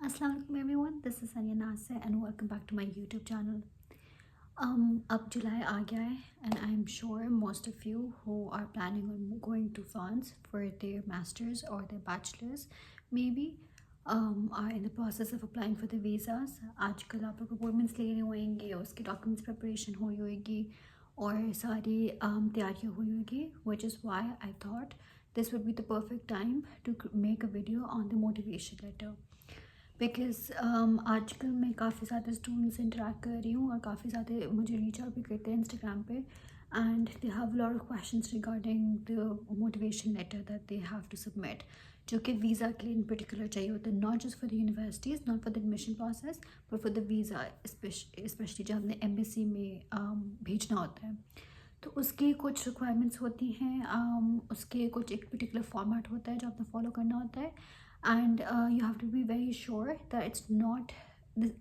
Assalamu alaikum everyone, this is Anya Nasser and welcome back to my YouTube channel. Ab July aa gaya hai and I'm sure most of you who are planning on going to France for their masters or their bachelors maybe are in the process of applying for the visas. आजकल आप लोग appointments लेने होंगे, उसकी documents preparation हुई होगी और सारी तैयारियाँ हुई होगी, which is why I thought this would be the perfect time to make a video on the motivation letter. Because आजकल मैं काफ़ी ज़्यादा स्टूडेंट से इंटरेक्ट कर रही हूँ और काफ़ी ज़्यादा मुझे रीच आउट भी करते हैं इंस्टाग्राम पे, and they have lot of questions regarding the motivation letter that they have to submit, जो कि वीज़ा के लिए इन पर्टिकुलर चाहिए होता है, not just for the universities, not for the admission process, but for the visa specially जब हमने embassy में भेजना होता है। तो उसकी कुछ रिक्वायरमेंट्स होती हैं, उसके कुछ एक पर्टिकुलर फॉर्मेट होता है जो आपने फॉलो करना होता है, and you have to be very sure that it's not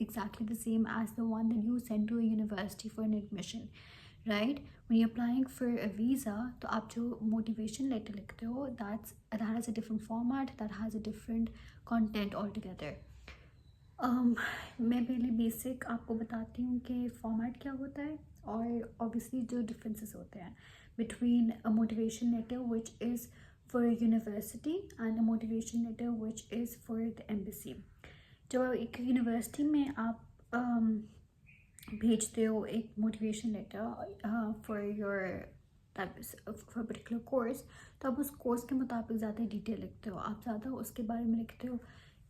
exactly the same as the one that you send to a university for an admission, right? When you're applying for a visa, तो आप जो motivation letter लिखते हो, that has a different format, that has a different content altogether. मैं पहले basic आपको बताती हूँ कि फॉर्मेट क्या होता है और ऑब्वियसली जो डिफरेंसेस होते हैं between a motivation letter which is for a university and a motivation letter which is for the embassy. जब एक यूनिवर्सिटी में आप भेजते हो एक motivation letter for your for particular course, तो आप उस कोर्स के मुताबिक ज़्यादा डिटेल लिखते हो, आप ज़्यादा उसके बारे में लिखते हो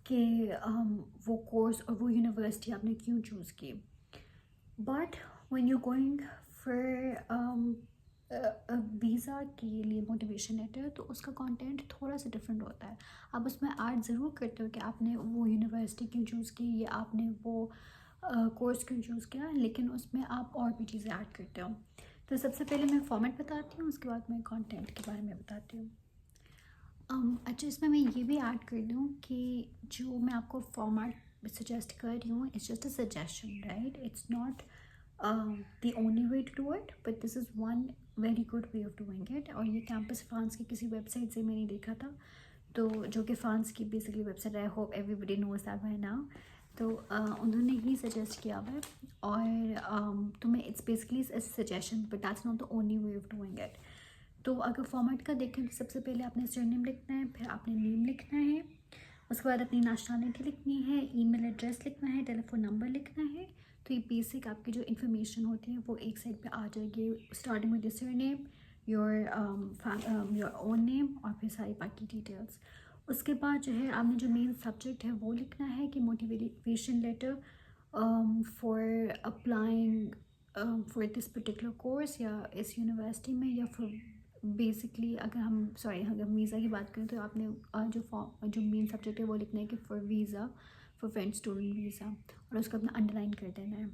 कि वो कोर्स और वो यूनिवर्सिटी आपने क्यों चूज़ की. But when you going for visa के लिए मोटिवेशन लेटर, तो उसका कंटेंट थोड़ा सा डिफरेंट होता है. आप उसमें ऐड ज़रूर करते हो कि आपने वो यूनिवर्सिटी क्यों चूज़ की या आपने वो कोर्स क्यों चूज़ किया, लेकिन उसमें आप और भी चीज़ें ऐड करते हो. तो सबसे पहले मैं फॉर्मेट बताती हूँ, उसके बाद मैं कंटेंट के बारे में बताती हूँ. अच्छा, इसमें मैं ये भी ऐड कर दूँ कि जो मैं आपको फॉर्मेट सजेस्ट कर रही हूँ, it's just a suggestion, right? It's not the only way to do it, but this is one very good way of doing it. और ये कैंपस फ्रांस की किसी वेबसाइट से मैंने देखा था, तो जो कि फ्रांस की basically website, I hope everybody knows that by now. तो उन्होंने ही सजेस्ट किया हुआ है और तुम्हें it's basically suggestion, but that's not the only way of doing it. तो अगर फॉर्मेट का देखें तो सबसे पहले आपने सरनेम लिखना है, फिर आपने नेम लिखना है, उसके बाद अपनी नेशनलिटी लिखनी है, ईमेल एड्रेस लिखना है, टेलीफोन नंबर लिखना है. तो ये बेसिक आपकी जो इन्फॉर्मेशन होती है वो एक साइड पे आ जाएगी, starting with your surname, your own name और फिर सारी बाकी डिटेल्स. उसके बाद जो है आपने जो मेन सब्जेक्ट है वो लिखना है कि motivation letter for applying for this particular course या इस यूनिवर्सिटी में, या फिर बेसिकली अगर हम वीज़ा की बात करें तो आपने जो मेन सब्जेक्ट है वो लिखना है कि for visa, for French student visa, और उसको अपना अंडरलाइन कर देना है,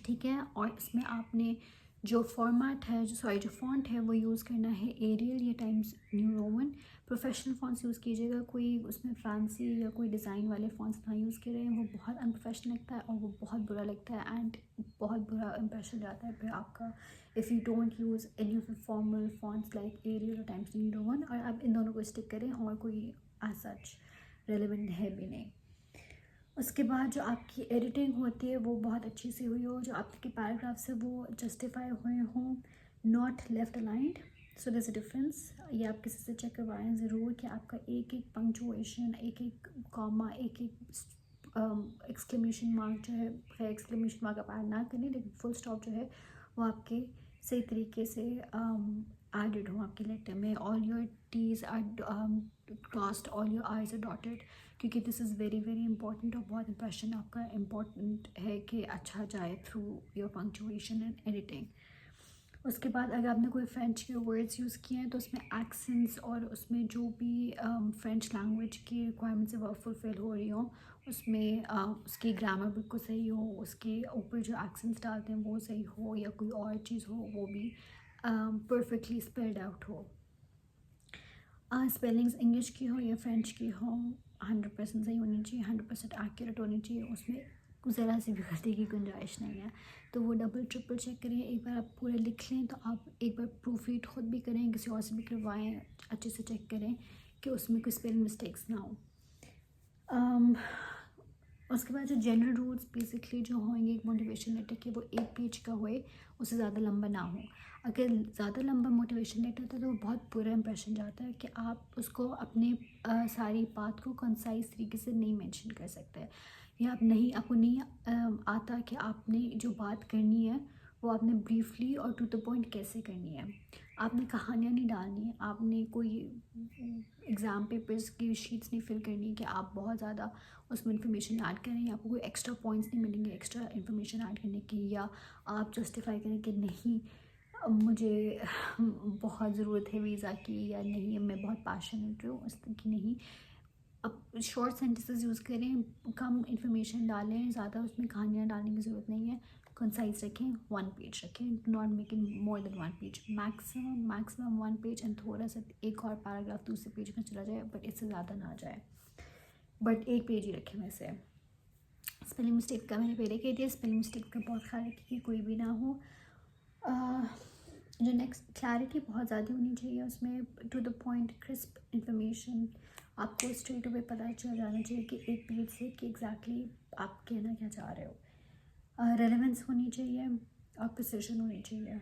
ठीक है. और इसमें आपने जो फॉर्मेट है, जो फॉन्ट है वो यूज़ करना है एरियल या times New Roman. Professional fonts use कीजिएगा, कोई उसमें फैंसी या कोई डिज़ाइन वाले फॉन्ट्स ना यूज़ करें, वो बहुत अनप्रोफेशनल लगता है और वो बहुत बुरा लगता है एंड बहुत बुरा इंप्रेशन जाता है फिर आपका, if you don't use any of the formal fonts like Arial और टाइम्स न्यू रोमन. और आप इन दोनों को स्टिक करें और कोई एज सच रेलिवेंट है भी नहीं. उसके बाद जो आपकी एडिटिंग होती है वो बहुत अच्छी से हुई हो, जो आपके पैराग्राफ्स है वो जस्टिफाई हुए हों, not left aligned. So there is a difference. ये आप किसी से चेक करवाएं ज़रूर कि आपका एक एक पंक्चुएशन, एक एक कॉमा, एक एक एक्सक्लेमेशन मार्क जो है, एक्सक्लेमेशन मार्क आप ऐड ना करें, लेकिन फुल स्टॉप जो है वो आपके सही तरीके से एडेड हो आपके लेटर में. All your T's are crossed, all your I's are dotted, क्योंकि this is very very important और बहुत इंप्रेशन आपका इम्पॉर्टेंट है कि अच्छा जाए through your punctuation and editing. उसके बाद अगर आपने कोई फ्रेंच के वर्ड्स यूज़ किए हैं तो उसमें एक्सेंट्स और उसमें जो भी फ्रेंच लैंग्वेज की रिक्वायरमेंट्स है वो फुलफिल हो रही हो, उसमें उसकी ग्रामर बिल्कुल सही हो, उसके ऊपर जो एक्सेंट्स डालते हैं वो सही हो, या कोई और चीज़ हो वो भी परफेक्टली स्पेल्ड आउट हो. स्पेलिंग्स इंग्लिश की हो या फ्रेंच की हो 100% सही होनी चाहिए, 100% एक्यूरेट होनी चाहिए, उसमें ज़रा सी भी गलती की गुंजाइश नहीं है. तो वो डबल ट्रिपल चेक करें. एक बार आप पूरे लिख लें तो आप एक बार प्रूफ रीड खुद भी करें, किसी और से भी करवाएं, अच्छे से चेक करें कि उसमें कोई स्पेलिंग मिस्टेक्स ना हो. उसके बाद जो जनरल रूल्स बेसिकली जो होंगे एक मोटिवेशन लेटर के, वो 1 पेज का होए, उससे ज़्यादा लंबा ना हो. अगर ज़्यादा लंबा मोटिवेशन लेटर होता है तो वो बहुत बुरा इंप्रेशन जाता है कि आप उसको अपने सारी बात को कंसाइज तरीके से नहीं मेंशन कर सकते, या आपको नहीं आता कि आपने जो बात करनी है वो आपने ब्रीफली और टू द पॉइंट कैसे करनी है. आपने कहानियाँ नहीं डालनी है, आपने कोई एग्ज़ाम पेपर्स की शीट्स नहीं फिल करनी है कि आप बहुत ज़्यादा उसमें इन्फॉर्मेशन ऐड करें, या आपको कोई एक्स्ट्रा पॉइंट्स नहीं मिलेंगे एक्स्ट्रा इन्फॉर्मेशन ऐड करने की, या आप जस्टिफाई करें कि नहीं मुझे बहुत ज़रूरत है वीज़ा की, या नहीं मैं बहुत पैशनेट हूँ उस की. नहीं, अब शॉर्ट सेंटेंसेस यूज़ करें, कम इन्फॉर्मेशन डालें, ज़्यादा उसमें कहानियाँ डालने की ज़रूरत नहीं है. कंसाइज रखें, 1 पेज रखें, not making more than 1 page, maximum 1 page, and थोड़ा सा एक और पैराग्राफ दूसरे पेज में चला जाए, बट इससे ज़्यादा ना जाए, बट 1 पेज ही रखें. वैसे स्पेलिंग मिस्टेक का मैंने पहले कह दिया, स्पेलिंग मिस्टेक का बहुत ख्याल रखें कि कोई भी ना हो. जो नेक्स्ट, क्लैरिटी बहुत ज़्यादा होनी चाहिए उसमें, to the point crisp information. आपको स्ट्रेट अवे पता चल जाना चाहिए कि 1 पेज से कि एग्जैक्टली आप कहना क्या चाह रहे हो. रेलेवेंस होनी चाहिए और प्रिसिशन होनी चाहिए.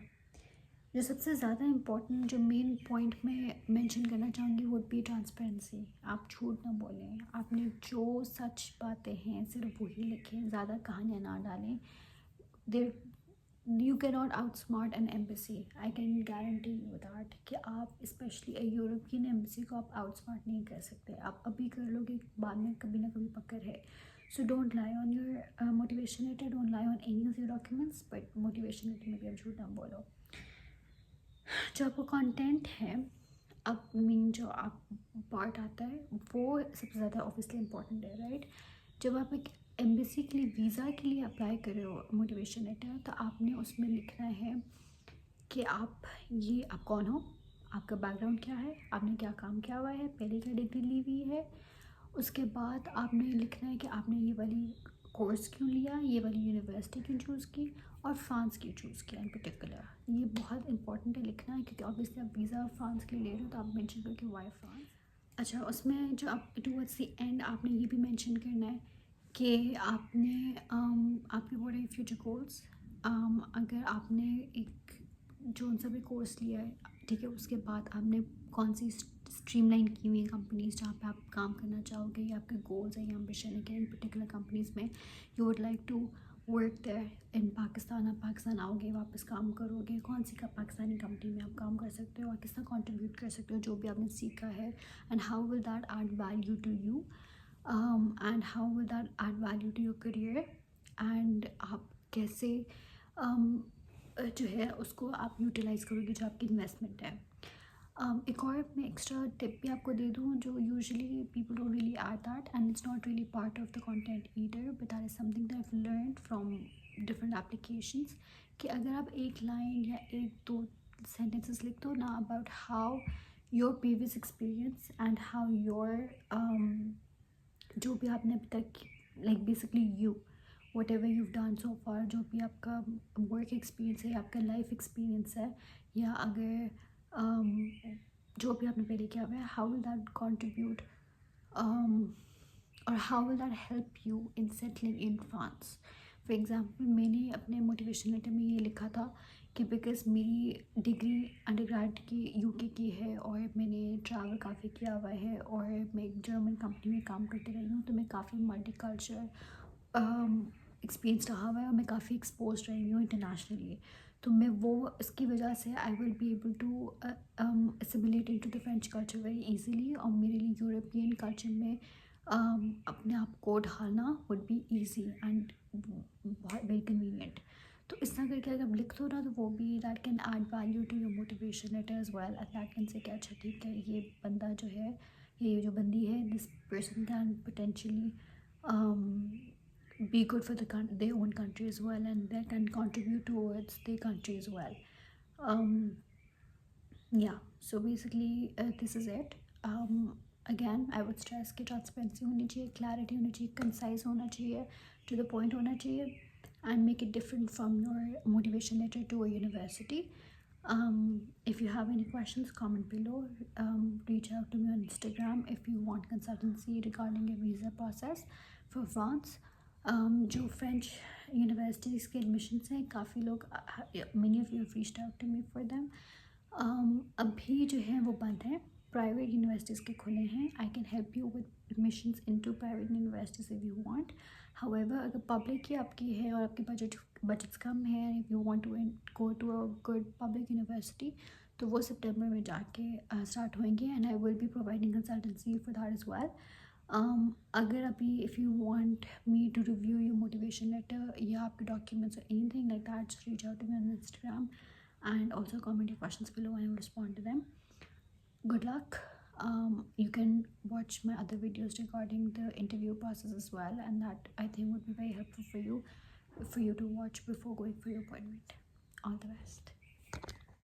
जो सबसे ज़्यादा इम्पोर्टेंट जो मेन पॉइंट में मेंशन करना चाहूँगी वो भी ट्रांसपेरेंसी. आप झूठ ना बोलें, आपने जो सच बातें हैं सिर्फ वही लिखें, ज़्यादा कहानियाँ ना डालें. देर you cannot outsmart an embassy, I can guarantee you that, कि आप स्पेशली यूरोपियन एम्बेसी को आप outsmart नहीं कर सकते. आप अभी कर लोगे, बाद में कभी ना कभी पकड़ है. So don't lie on your motivation letter, don't lie on any of your documents, but motivation letter में भी आप झूठ ना बोलो. जो आपका कंटेंट है, अब मीन जो आप पार्ट आता है वो सबसे ज़्यादा ऑब्वियसली इंपॉर्टेंट है, राइट. जब आप एक एम्बेसी के लिए वीज़ा के लिए अप्लाई कर रहे हो मोटिवेशन लेटर, तो आपने उसमें लिखना है कि आप कौन हो, आपका बैकग्राउंड क्या है, आपने क्या काम किया हुआ है, पहले क्या डिग्री ली हुई है. उसके बाद आपने लिखना है कि आपने ये वाली कोर्स क्यों लिया, ये वाली यूनिवर्सिटी क्यों चूज़ की, और फ्रांस क्यों चूज़ किया इन पर्टिकुलर. ये बहुत इंपॉर्टेंट है लिखना है, क्योंकि ऑब्वियसली आप वीज़ा फ्रांस के लिए ले रहे हो तो आप मेंशन करो कि वाई फ्रांस. अच्छा, उसमें जो आप टूवर्ड्स द एंड आपने ये भी मेंशन करना है कि आपने आपके व्हाट आर फ्यूचर गोल्स. अगर आपने एक जो सा भी कोर्स लिया है, ठीक है, उसके बाद आपने कौन सी स्ट्रीमलाइन की हुई कंपनीज जहाँ पे आप काम करना चाहोगे, या आपके गोल्स है या एम्बिशन है कि इन पर्टिकुलर कंपनीज़ में you would like to work there in Pakistan. आप पाकिस्तान आओगे, वापस काम करोगे, कौन सी पाकिस्तानी कंपनी में आप काम कर सकते हो और किस तरह कंट्रीब्यूट कर सकते हो जो भी आपने सीखा है, and how will that add value to you, and how will that add value to your career, and आप कैसे जो है उसको आप यूटिलाइज़ करोगे जो आपकी इन्वेस्टमेंट है. एक और मैं एक्स्ट्रा टिप भी आपको दे दूँ जो usually people don't really add that, and it's not really part of the content either, but that is something that I have learned from different applications, कि अगर आप एक लाइन या 1-2 सेंटेंसेस लिख दो ना about how your previous experience and how your जो भी आपने अभी तक like basically you what ever you've done so far, जो भी आपका वर्क एक्सपीरियंस है, आपका लाइफ एक्सपीरियंस है, या अगर जो भी आपने पहले किया हुआ है, हाउ विल दैट कॉन्ट्रीब्यूट और how will that help you in settling in France. For example, मैंने अपने मोटिवेशन लेटर में ये लिखा था कि बिकॉज़ मेरी डिग्री अंडरग्रेड की यूके की है और मैंने ट्रैवल काफ़ी किया हुआ है और मैं एक जर्मन कंपनी में काम करती रही हूँ, तो मैं काफ़ी मल्टी कल्चर एक्सपीरियंस रहा हुआ है और मैं काफ़ी एक्सपोज रही हूँ इंटरनेशनली. तो मैं वो इसकी वजह से I will be able to assimilate into the French culture very easily, और मेरे लिए यूरोपियन कल्चर में अपने आप को ढालना वुड बी ईजी एंड बहुत वेरी कन्वीनियंट. तो इस तरह करके अगर आप लिख दो ना, तो वो भी that can add value to your motivation letter as well, and that can say कि अच्छा ठीक है, ये बंदा जो है, ये जो बंदी है, this person can potentially be good for their own country as well, and they can contribute towards their country as well. Yeah, so basically this is it. Again, I would stress कि transparency होनी चाहिए, clarity होनी चाहिए, concise होना चाहिए, to the point होना चाहिए, and make it different from your motivation letter to a university. If you have any questions, comment below. Reach out to me on Instagram if you want consultancy regarding a visa process for France. جو French universities کے admissions ہیں کافی لوگ many of you have reached out to me for them. ابھی جو ہیں وہ بند ہیں, private universities کے کھلے ہیں. I can help you with admissions into private universities if you want. However, اگر پبلک کی آپ کی ہے اور آپ کی بجٹس کم ہے, if you want to go to a good public university, تو وہ سپٹمبر میں جا کے اسٹارٹ ہوئیں گے, and I will be providing consultancy for that as well. اگر ابھی if you want me to review your motivation letter یا آپ کے documents or anything like that, just reach out to me on Instagram and also comment your questions below and I will respond to them. Good luck. You can watch my other videos regarding the interview process as well, and that I think would be very helpful for you to watch before going for your appointment. All the best.